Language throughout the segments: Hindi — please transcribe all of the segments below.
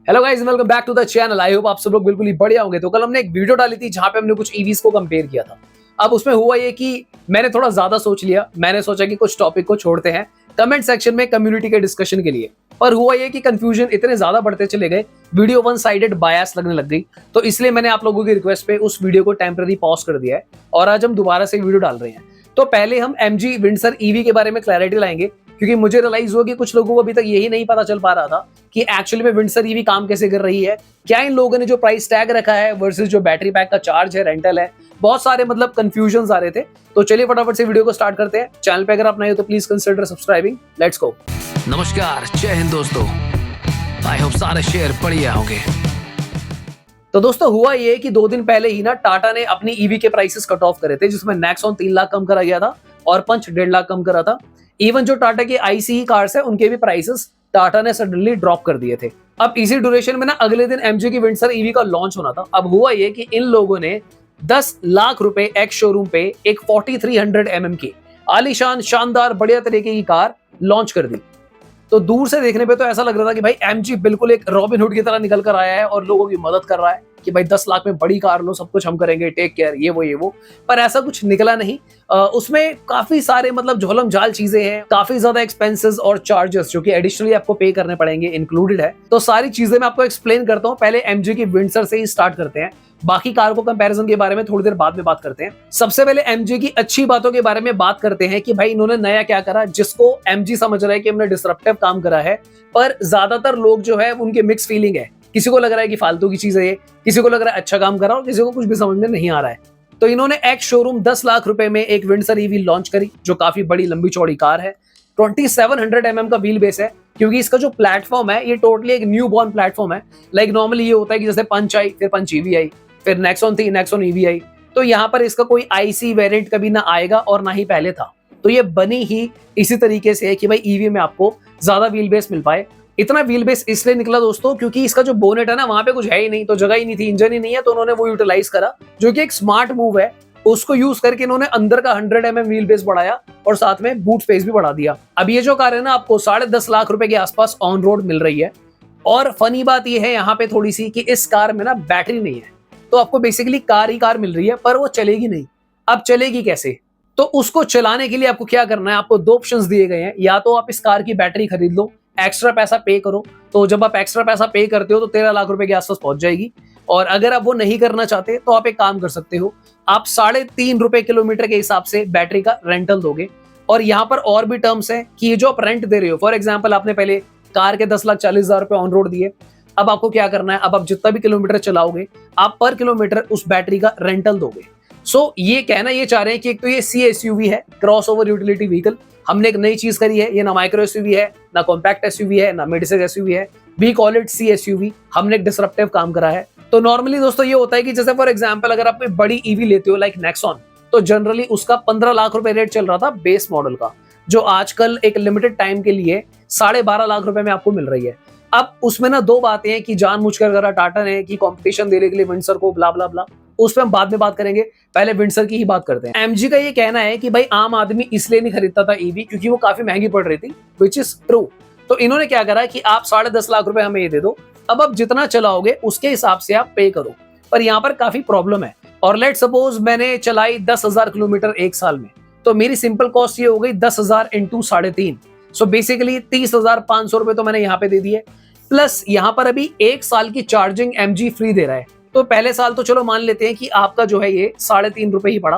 Hello guys, welcome back to the channel. I hope आप सब लोग बिल्कुल ही बढ़िया होंगे। तो कल हमने एक वीडियो डाली थी जहां पे हमने कुछ ईवीज को कंपेयर किया था। अब उसमें हुआ ये कि मैंने थोड़ा ज्यादा सोच लिया। मैंने सोचा कि कुछ टॉपिक को छोड़ते हैं कमेंट सेक्शन में कम्युनिटी के डिस्कशन के लिए। पर हुआ ये कि कंफ्यूजन इतने ज्यादा बढ़ते चले गए, वीडियो वन साइडेड बायस लगने लग गई। तो इसलिए मैंने आप लोगों की रिक्वेस्ट पे उस वीडियो को टेम्पररी पॉज कर दिया है और आज हम दोबारा से वीडियो डाल रहे हैं। तो पहले हम एमजी विंडसर ईवी के बारे में क्लैरिटी लाएंगे, क्योंकि मुझे रियलाइज हुआ कि कुछ लोगों को अभी तक यही नहीं पता चल पा रहा था कि एक्चुअली में विंडसर ईवी काम कैसे कर रही है, क्या इन लोगों ने जो प्राइस टैग रखा है वर्सेस जो बैटरी पैक का चार्ज है, रेंटल है। बहुत सारे मतलब कंफ्यूजन आ रहे थे। तो चलिए फटाफट से वीडियो को स्टार्ट करते हैं। चैनल पे अगर आप नए हो तो please consider subscribing. Let's go. नमस्कार, जय हिंद दोस्तों। आई होप सारे शेयर बढ़िया होंगे। तो दोस्तों हुआ ये कि 2 दिन पहले ही ना टाटा ने अपनी ईवी के प्राइसेस कट ऑफ करे थे, जिसमें नेक्सॉन 3 लाख कम करा गया था और पंच 1.5 लाख कम करा था। इवन जो टाटा की आईसीई कार्स है उनके भी प्राइसेस टाटा ने सडनली ड्रॉप कर दिए थे। अब इसी ड्यूरेशन में ना अगले दिन एमजी की विंडसर ईवी का लॉन्च होना था। अब हुआ ये कि इन लोगों ने 10 लाख रुपए एक्स शोरूम पे एक 4300 mm की आलीशान शानदार बढ़िया तरीके की कार लॉन्च कर दी। तो दूर से देखने पे तो ऐसा लग रहा था कि भाई एमजी बिल्कुल एक रॉबिन हुड की तरह निकल कर आया है और लोगों की मदद कर रहा है कि भाई 10 लाख में बड़ी कार लो, सब कुछ हम करेंगे, टेक केयर, ये वो। पर ऐसा कुछ निकला नहीं। उसमें काफी सारे मतलब झोलम झाल चीजें हैं, काफी ज्यादा एक्सपेंसेस और चार्जेस जो कि एडिशनली आपको पे करने पड़ेंगे इंक्लूडेड है। तो सारी चीजें मैं आपको एक्सप्लेन करता हूँ। पहले एमजी की विंडसर से ही स्टार्ट करते हैं, बाकी कार को कंपैरिजन के बारे में थोड़ी देर बाद में बात करते हैं। सबसे पहले एमजी की अच्छी बातों के बारे में बात करते हैं कि भाई इन्होंने नया क्या करा जिसको एमजी समझ रहा है कि हमने डिसरप्टिव काम करा है। पर ज्यादातर लोग जो है उनके मिक्स फीलिंग है। किसी को लग रहा है कि फालतू की चीज है ये, किसी को लग रहा है अच्छा काम करा और किसी को कुछ भी समझ में नहीं आ रहा है। तो इन्होंने एक्स शोरूम 10 लाख रुपए में एक विंडसर ईवी लॉन्च करी, जो काफी बड़ी लंबी चौड़ी कार है। 2700 mm का व्हील बेस है, क्योंकि इसका जो प्लेटफॉर्म है ये टोटली एक न्यू बॉर्न प्लेटफॉर्म है। लाइक नॉर्मली ये होता है कि जैसे पंच आई, फिर पंच ईवी आई, फिर नेक्सॉन थी, नेक्सॉन ईवी आई। तो यहाँ पर इसका कोई आईसी वेरिएंट कभी ना आएगा और ना ही पहले था। तो ये बनी ही इसी तरीके से है कि भाई ईवी में आपको ज्यादा व्हील बेस मिल पाए। इतना व्हील बेस इसलिए निकला दोस्तों क्योंकि इसका जो बोनेट है ना वहां पे कुछ है ही नहीं, तो जगह ही नहीं थी, इंजन ही नहीं है, तो उन्होंने वो यूटिलाइज करा, जो कि एक स्मार्ट मूव है। उसको यूज करके इन्होंने अंदर का 100 mm व्हील बेस बढ़ाया और साथ में बूट स्पेस भी बढ़ा दिया। अब ये जो कार है ना आपको 10.5 लाख रुपए के आसपास ऑन रोड मिल रही है। और फनी बात ये है यहाँ पे थोड़ी सी कि इस कार में ना बैटरी नहीं है, तो आपको बेसिकली कार ही कार मिल रही है, पर वो चलेगी नहीं। अब चलेगी कैसे? तो उसको चलाने के लिए आपको क्या करना है, आपको 2 ऑप्शंस दिए गए हैं। या तो आप इस कार की बैटरी खरीद लो, एक्स्ट्रा पैसा पे करो। तो जब आप एक्स्ट्रा पैसा पे करते हो तो 13 लाख रुपए के आसपास पहुंच जाएगी। और अगर आप वो नहीं करना चाहते तो आप एक काम कर सकते हो, आप 3.5 रुपए किलोमीटर के हिसाब से बैटरी का रेंटल दोगे। और यहाँ पर और भी टर्म्स हैं कि ये जो आप रेंट दे रहे हो, फॉर एग्जाम्पल आपने पहले कार के 10,40,000 रुपए ऑन रोड दिए। अब आपको क्या करना है, अब आप जितना भी किलोमीटर चलाओगे आप पर किलोमीटर उस बैटरी का रेंटल दोगे। सो ये कहना ये चाह रहे हैं कि एक तो ये CSUV है, क्रॉस ओवर यूटिलिटी व्हीकल। हमने एक नई चीज करी है, ये ना माइक्रो एसयूवी है, ना कॉम्पैक्ट एसयूवी है, ना मिड साइज एसयूवी है। We call it CSUV। हमने एक डिसरप्टिव काम करा है। तो नॉर्मली दोस्तों ये होता है कि जैसे फॉर एग्जांपल अगर आप कोई बड़ी ईवी लेते हो लाइक नेक्सॉन, तो जनरली उसका 15 लाख रुपए रेट चल रहा था बेस मॉडल का, जो आजकल एक लिमिटेड टाइम के लिए 12.5 लाख रुपए में आपको मिल रही है। अब उसमें ना 2 बातें हैं कि जानबूझकर करा टाटा ने कि कंपटीशन देने के लिए विंडसर को, ब्ला ब्ला ब्ला। उस पर हम बाद में बात करेंगे, पहले विंडसर की ही बात करते हैं। एमजी का ये कहना है कि भाई आम आदमी इसलिए नहीं खरीदता था ईवी क्योंकि वो काफी महंगी पड़ रही थी, विच इज ट्रू। तो इन्होंने क्या करा कि आप 10.5 लाख रुपए हमें ये दे दो, अब आप जितना चलाओगे उसके हिसाब से आप पे करो। पर यहाँ पर काफी प्रॉब्लम है। और लेट सपोज मैंने चलाई 10,000 किलोमीटर एक साल में, तो मेरी सिंपल कॉस्ट ये हो गई 10,000 इंटू 3.5। सो बेसिकली 30,500 रुपए तो मैंने यहाँ पे दे दिए। प्लस यहाँ पर अभी 1 साल की चार्जिंग एमजी फ्री दे रहा है। तो पहले साल तो चलो मान लेते हैं कि आपका जो है ये 3.5 रुपए ही पड़ा,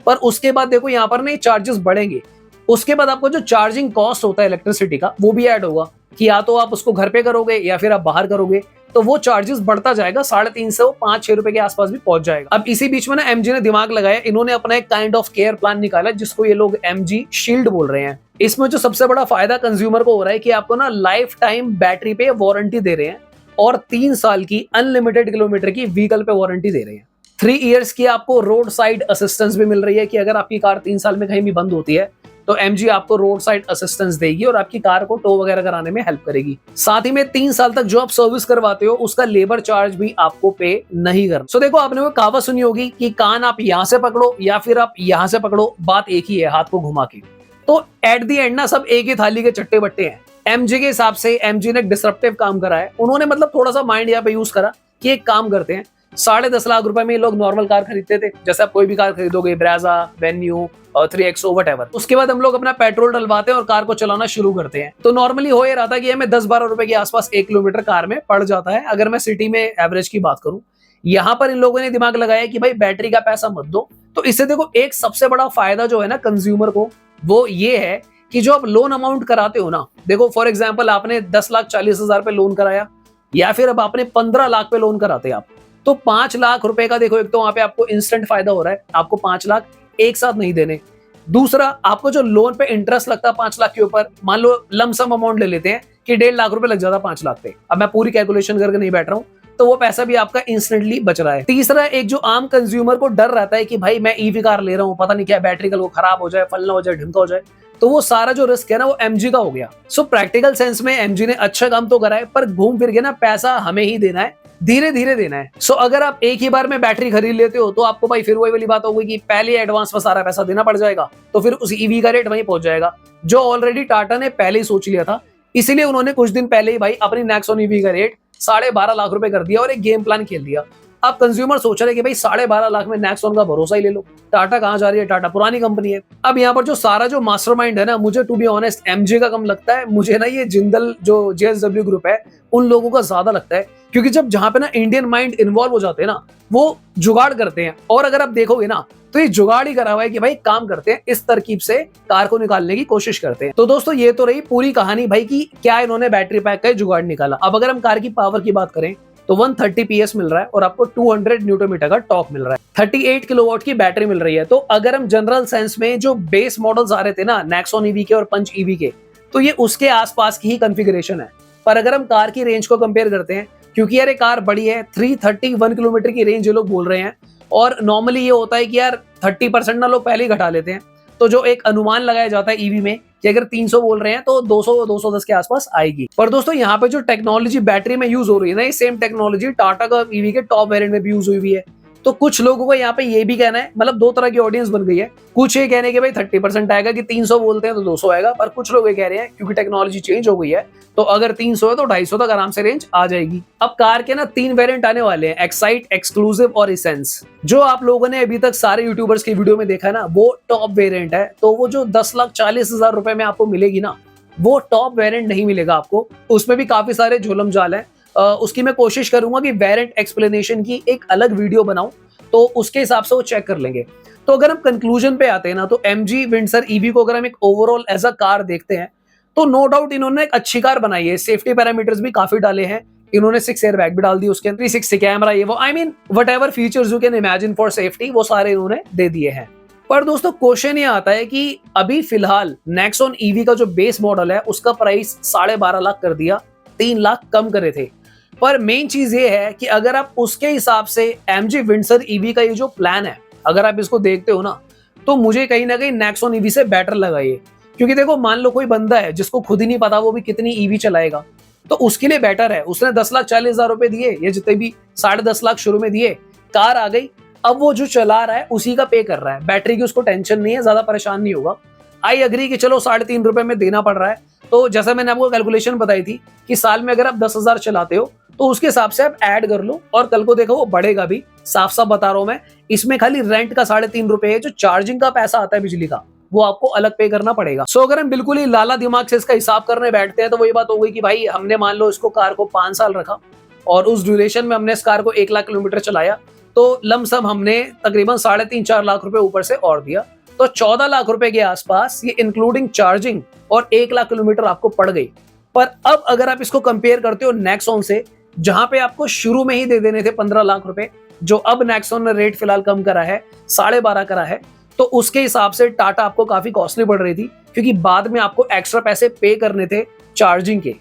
पर उसके बाद देखो यहाँ पर ना चार्जेस बढ़ेंगे। उसके बाद आपको जो चार्जिंग कॉस्ट होता है इलेक्ट्रिसिटी का वो भी ऐड होगा, कि या तो आप उसको घर पे करोगे या फिर आप बाहर करोगे, तो वो चार्जेस बढ़ता जाएगा। 350 5-6 रुपए के आसपास भी पहुंच जाएगा। अब इसी बीच में ना एमजी ने दिमाग लगाया, इन्होंने अपना एक काइंड ऑफ केयर प्लान निकाला जिसको ये लोग एमजी शील्ड बोल रहे हैं। इसमें जो सबसे बड़ा फायदा कंज्यूमर को हो रहा है कि आपको ना लाइफ टाइम बैटरी पे वारंटी दे रहे हैं और 3 साल की अनलिमिटेड किलोमीटर की व्हीकल पे वारंटी दे रहे हैं। 3 इयर्स की आपको रोड साइड असिस्टेंस भी मिल रही है कि अगर आपकी कार 3 साल में कहीं भी बंद होती है तो एमजी आपको रोड साइड असिस्टेंस देगी और आपकी कार को टो वगैरह कराने में हेल्प करेगी। साथ ही में 3 साल तक जो आप सर्विस करवाते हो उसका लेबर चार्ज भी आपको पे नहीं करना। सो देखो आपने वो कहावत सुनी होगी कि कान आप यहाँ से पकड़ो या फिर आप यहाँ से पकड़ो, बात एक ही है हाथ को घुमा के। तो एट दी एंड ना सब एक ही थाली के चट्टे बट्टे हैं। एमजी के हिसाब से एमजी ने एक डिसरप्टिव काम करा है। उन्होंने मतलब थोड़ा सा माइंड यहाँ पे यूज करा कि एक काम करते हैं, 10.5 लाख रुपए में ये लोग नॉर्मल कार खरीदते थे, जैसे आप कोई भी कार खरीदोगे, ब्रेजा, वेन्यू और 3XO वटएवर। उसके बाद हम लोग अपना पेट्रोल डलवाते हैं और कार को चलाना शुरू करते हैं। तो नॉर्मली हो ये रहा था कि हमें 10-12 रुपए के आसपास 1 किलोमीटर कार में पड़ जाता है, अगर मैं सिटी में एवरेज की बात करूं। यहाँ पर इन लोगों ने दिमाग लगाया कि भाई बैटरी का पैसा मत दो। तो इससे देखो एक सबसे बड़ा फायदा जो है ना कंज्यूमर को, वो ये है कि जो आप लोन अमाउंट कराते हो ना, देखो फॉर एग्जांपल आपने 10,40,000 पे लोन कराया, या फिर अब आपने 15 लाख पे लोन कराते आप, तो 5 लाख रुपए का देखो, एक तो वहां पे आपको इंस्टेंट फायदा हो रहा है, आपको 5 लाख एक साथ नहीं देने। दूसरा, आपको जो लोन पे इंटरेस्ट लगता है 5 लाख के ऊपर, मान लो लमसम अमाउंट ले लेते हैं कि 1.5 लाख रुपए लग जाता 5 लाख पे, अब मैं पूरी कैलकुलेशन करके नहीं बैठ रहा हूं, तो वो पैसा भी आपका इंस्टेंटली बच रहा है। तीसरा, एक जो आम कंज्यूमर को डर रहता है कि भाई मैं ईवी कार ले रहा हूं, पता नहीं क्या बैटरी कल को खराब हो जाए, फलना हो जाए, ढिमका हो जाए, तो वो सारा जो रिस्क है ना वो एमजी का हो गया। सो प्रैक्टिकल सेंस में एमजी ने अच्छा काम तो करा है, पर घूम फिर के ना पैसा हमें ही देना है, धीरे धीरे देना है। सो अगर आप एक ही बार में बैटरी खरीद लेते हो तो आपको भाई फिर वही वाली बात होगी कि पहले एडवांस में सारा पैसा देना पड़ जाएगा, तो फिर उस ईवी का रेट वहीं पहुंच जाएगा, जो ऑलरेडी टाटा ने पहले ही सोच लिया था। इसीलिए उन्होंने कुछ दिन पहले ही भाई अपनी नेक्सॉन ईवी का रेट 12.5 लाख रुपए कर दिया और एक गेम प्लान खेल दिया। अब कंज्यूमर सोच रहे कि भाई 12.5 लाख में नेक्सॉन का भरोसा ही ले लो, टाटा कहां जा रही है, टाटा पुरानी कंपनी है। अब यहाँ पर जो सारा जो मास्टरमाइंड है ना, मुझे टू बी ऑनेस्ट एमजे का कम लगता है, मुझे ना ये जिंदल जो जेएसडब्ल्यू ग्रुप है उन लोगों का ज्यादा लगता है, क्योंकि जब जहां पे ना इंडियन माइंड इन्वॉल्व हो जाते हैं ना, वो जुगाड़ करते हैं। और अगर आप देखोगे ना तो ये जुगाड़ ही करा हुआ है कि भाई काम करते हैं, इस तरकीब से कार को निकालने की कोशिश करते हैं। तो दोस्तों ये तो रही पूरी कहानी भाई कि क्या इन्होंने बैटरी पैक का जुगाड़ निकाला। अब अगर हम कार की पावर की बात करें तो 130 PS मिल रहा है और आपको 200 न्यूटन मीटर का टॉर्क मिल रहा है, 38 किलोवाट की बैटरी मिल रही है। तो अगर हम जनरल सेंस में जो बेस मॉडल्स आ रहे थे ना नेक्सॉन ईवी के और पंच ईवी के, तो ये उसके आसपास की ही कॉन्फ़िगरेशन है। पर अगर हम कार की रेंज को कंपेयर करते हैं, क्योंकि यार ये कार बड़ी है, 331 किलोमीटर की रेंज ये लोग बोल रहे हैं, और नॉर्मली ये होता है कि यार 30% ना लोग पहले ही घटा लेते हैं। तो जो एक अनुमान लगाया जाता है ईवी में कि अगर 300 बोल रहे हैं तो 200-210 के आसपास आएगी। पर दोस्तों यहाँ पे जो टेक्नोलॉजी बैटरी में यूज हो रही है ना, ये सेम टेक्नोलॉजी टाटा का ईवी के टॉप वेरिएंट में भी यूज हुई हुई है। तो कुछ लोगों को यहाँ पे ये भी कहना है, मतलब दो तरह की ऑडियंस बन गई है। कुछ ये कहने के भाई 30% आएगा कि 300 बोलते हैं तो 200 आएगा, पर कुछ लोग ये कह रहे हैं क्योंकि टेक्नोलॉजी चेंज हो गई है तो अगर 300 है तो 250 तक आराम से रेंज आ जाएगी। अब कार के ना 3 वेरिएंट आने वाले हैं, एक्साइट, एक्सक्लूसिव और एसेंस। जो आप लोगों ने अभी तक सारे यूट्यूबर्स की वीडियो में देखा है ना, वो टॉप वेरिएंट है। तो वो जो 10,40,000 रुपए में आपको मिलेगी ना, वो टॉप वेरिएंट नहीं मिलेगा आपको। उसमें भी काफी सारे झोलम जाल है। उसकी मैं कोशिश करूंगा कि वेरिएंट एक्सप्लेनेशन की एक अलग वीडियो बनाऊं, तो उसके हिसाब से वो चेक कर लेंगे। तो अगर हम कंक्लूजन पे आते हैं ना, तो एमजी विंडसर ईवी को अगर हम एक ओवरऑल एज अ कार देखते हैं तो नो डाउट इन्होंने एक अच्छी कार बनाई है। सेफ्टी पैरामीटर्स भी काफी डाले हैं इन्होंने, 6 एयर बैग भी डाल दी उसके अंदर, 360 कैमरा, ये वो, I mean whatever features you can imagine for safety, वो सारे इन्होंने दे दिए हैं। पर दोस्तों क्वेश्चन ये आता है कि अभी फिलहाल नेक्सॉन ईवी का जो बेस मॉडल है उसका प्राइस 12.5 लाख कर दिया, 3 लाख कम करे थे। पर मेन चीज ये है कि अगर आप उसके हिसाब से एमजी विंडसर ईवी का ये जो प्लान है, अगर आप इसको देखते हो ना, तो मुझे कहीं ना कहीं नेक्सॉन ईवी से बेटर लगा ये। क्योंकि देखो मान लो कोई बंदा है जिसको खुद ही नहीं पता वो भी कितनी ईवी चलाएगा, तो उसके लिए बेटर है। उसने 10,40,000 रुपए दिए, ये जितने भी 10.5 लाख शुरू में दिए, कार आ गई, अब वो जो चला रहा है उसी का पे कर रहा है, बैटरी की उसको टेंशन नहीं है, ज्यादा परेशान नहीं होगा। आई अग्री कि चलो 3.5 रुपए में देना पड़ रहा है। तो जैसा मैंने आपको कैलकुलेशन बताई थी कि साल में अगर आप 10,000 चलाते हो तो उसके हिसाब से आप ऐड कर लो, और कल को देखो वो बढ़ेगा भी। साफ साफ बता रहा हूं मैं, इसमें खाली रेंट का 3.5 रुपए है, जो चार्जिंग का पैसा आता है बिजली का, वो आपको अलग पे करना पड़ेगा। सो अगर हम बिल्कुल ही लाला दिमाग से इसका हिसाब करने बैठते हैं तो वही बात हो गई कि भाई हमने मान लो इसको कार को 5 साल रखा और उस ड्यूरेशन में हमने इस कार को 1 लाख किलोमीटर चलाया, तो लमसम हमने तकरीबन 3.5-4 लाख रुपए ऊपर से और दिया, तो 14 लाख रुपए के आसपास ये इंक्लूडिंग चार्जिंग और 1 लाख किलोमीटर आपको पड़ गई। पर अब अगर आप इसको कंपेयर करते हो नेक्सॉन से, जहां पे आपको शुरू में ही दे देने थे 15 लाख रुपए, जो अब नेक्सॉन ने रेट फिलहाल कम करा है, 12.5 करा है, तो उसके हिसाब से टाटा आपको काफी कॉस्टली पड़ रही थी, क्योंकि बाद में आपको एक्स्ट्रा पैसे पे करने थे चार्जिंग के।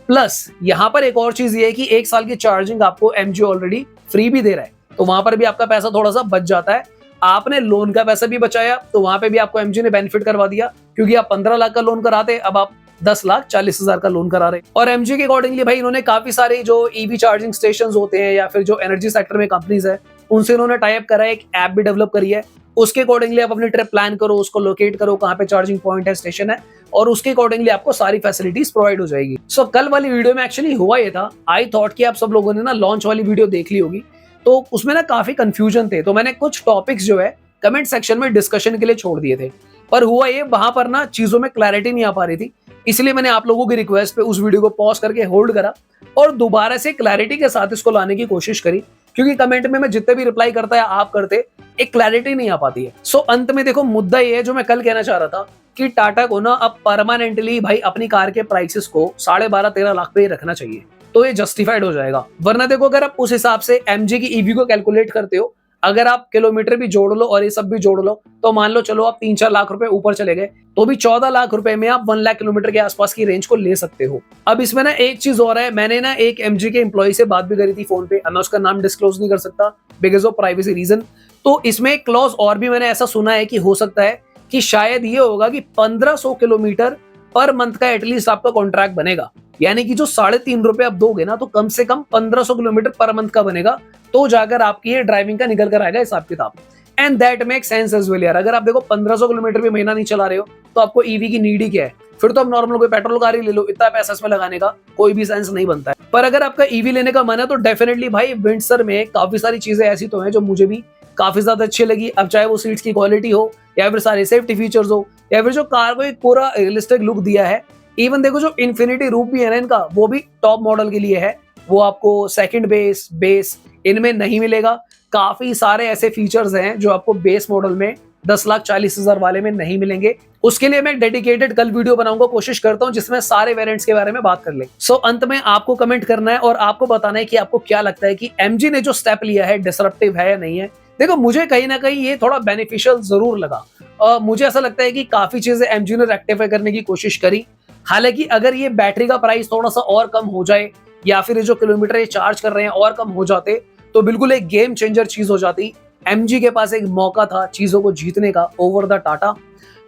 प्लस यहां पर एक और चीज ये है कि 1 साल की चार्जिंग आपको एमजी ऑलरेडी फ्री भी दे रहा है, तो वहां पर भी आपका पैसा थोड़ा सा बच जाता है। आपने लोन का पैसा भी बचाया, तो वहां पे भी आपको एमजी ने बेनिफिट करवा दिया, क्योंकि आप 15 लाख का लोन कराते, अब आप 10,40,000 का लोन करा रहे। और एमजी के अकॉर्डिंगली भाई इन्होंने काफी सारे जो ईवी चार्जिंग स्टेशन होते हैं या फिर जो एनर्जी सेक्टर में कंपनीज है, उनसे इन्होंने टाई अप करा है, एक ऐप भी डेवलप करी है। उसके अकॉर्डिंगली आप अपनी ट्रिप प्लान करो, उसको लोकेट करो कहाँ पे चार्जिंग पॉइंट है, स्टेशन है, और उसके अकॉर्डिंगली आपको सारी फैसिलिटीज प्रोवाइड हो जाएगी। सो कल वाली वीडियो में एक्चुअली हुआ ये था, आई थॉट कि आप सब लोगों ने ना लॉन्च वाली वीडियो देख ली होगी, तो उसमें ना काफी कंफ्यूजन थे, तो मैंने कुछ टॉपिक्स जो है कमेंट सेक्शन में डिस्कशन के लिए छोड़ दिए थे। पर हुआ ये, वहां पर ना चीजों में क्लैरिटी नहीं आ पा रही थी, इसलिए मैंने आप लोगों की रिक्वेस्ट पे उस वीडियो को पॉज करके होल्ड करा और दोबारा से क्लैरिटी के साथ इसको लाने की कोशिश करी, क्योंकि कमेंट में मैं जितने भी रिप्लाई करता है आप करते, एक क्लैरिटी नहीं आ पाती है। सो अंत में देखो, मुद्दा ये है जो मैं कल कहना चाह रहा था कि टाटा को ना अब परमानेंटली भाई अपनी कार के प्राइसेस को 12.5-13 लाख पे ही रखना चाहिए, तो ये जस्टिफाइड हो जाएगा। वरना देखो, अगर आप उस हिसाब से एमजी की ईवी को कैलकुलेट करते हो, अगर आप किलोमीटर भी जोड़ लो और ये सब भी जोड़ लो, तो मान लो चलो आप 3-4 लाख रुपए ऊपर चले गए, तो भी 14 लाख रुपए में आप 1 लाख किलोमीटर के आसपास की रेंज को ले सकते हो। अब इसमें ना एक चीज और है, मैंने ना एक एमजी के एम्प्लॉय से बात भी करी थी फोन पे, मैं उसका नाम डिस्क्लोज नहीं कर सकता बिकॉज ऑफ प्राइवेसी रीजन। तो इसमें एक क्लॉज और भी मैंने ऐसा सुना है कि हो सकता है कि शायद ये होगा कि 1500 किलोमीटर पर मंथ का एटलीस्ट आपका कॉन्ट्रैक्ट बनेगा, यानी कि जो 3.5 रुपए आप दोगे ना, तो कम से कम 1500 किलोमीटर पर मंथ का बनेगा, तो जाकर आपकी ये ड्राइविंग का निकल कर आएगा हिसाब किताब। And that make sense as well यार। अगर आप देखो 1500 किलोमीटर भी महीना नहीं चला रहे हो, तो आपको ईवी की नीड ही क्या है? फिर तो आप नॉर्मल कोई पेट्रोल कार ही ले लो, इतना पैसा इसमें लगाने का कोई भी सेंस नहीं बनता है। पर अगर आपका ईवी लेने का मन है, तो डेफिनेटली भाई विंडसर में काफी सारी चीजें ऐसी तो हैं जो मुझे भी काफी ज्यादा अच्छी लगी। अब चाहे वो सीट्स की क्वालिटी हो, या फिर सारे सेफ्टी फीचर्स हो, या फिर जो कार को एक पूरा रियलिस्टिक लुक दिया है। इवन देखो, जो इन्फिनिटी रूफ भी है ना इनका, वो भी टॉप मॉडल के लिए है, वो आपको सेकंड बेस इनमें नहीं मिलेगा। काफी सारे ऐसे फीचर्स हैं जो आपको बेस मॉडल में 10,40,000 वाले में नहीं मिलेंगे। उसके लिए मैं डेडिकेटेड कल वीडियो बनाऊंगा, कोशिश करता हूं जिसमें सारे वेरिएंट्स के बारे में बात कर ले। सो अंत में आपको कमेंट करना है और आपको बताना है कि आपको क्या लगता है कि एमजी ने जो स्टेप लिया है डिसरप्टिव है या नहीं है। देखो, मुझे कहीं ना कहीं ये थोड़ा बेनिफिशियल जरूर लगा। मुझे ऐसा लगता है कि काफी चीजें एमजी ने रेक्टिफाई करने की कोशिश करी। हालांकि अगर ये बैटरी का प्राइस थोड़ा सा और कम हो जाए, या फिर जो किलोमीटर ये चार्ज कर रहे हैं और कम हो जाते, तो बिल्कुल एक गेम चेंजर चीज हो जाती। एमजी के पास एक मौका था चीजों को जीतने का ओवर द टाटा।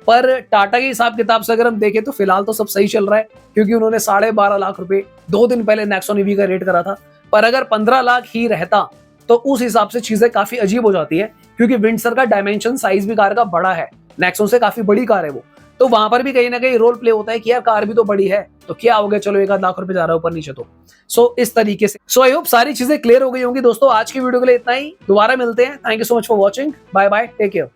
पर टाटा के हिसाब किताब से अगर हम देखें तो फिलहाल तो सब सही चल रहा है, क्योंकि उन्होंने 12.5 लाख रुपए 2 दिन पहले नेक्सॉन ईवी का रेट करा था। पर अगर 15 लाख ही रहता, तो उस हिसाब से चीजें काफी अजीब हो जाती है, क्योंकि विंडसर का डायमेंशन साइज भी कार का बड़ा है, नेक्सॉन से काफी बड़ी कार है वो। तो वहां पर भी कहीं ना कहीं रोल प्ले होता है कि यार कार भी तो बड़ी है, तो क्या हो गया, चलो 1 लाख रुपए जा रहा है ऊपर नीचे। तो सो इस तरीके से आई होप सारी चीजें क्लियर हो गई होंगी दोस्तों। आज की वीडियो के लिए इतना ही, दोबारा मिलते हैं। Thank you so much for watching, bye bye, take care.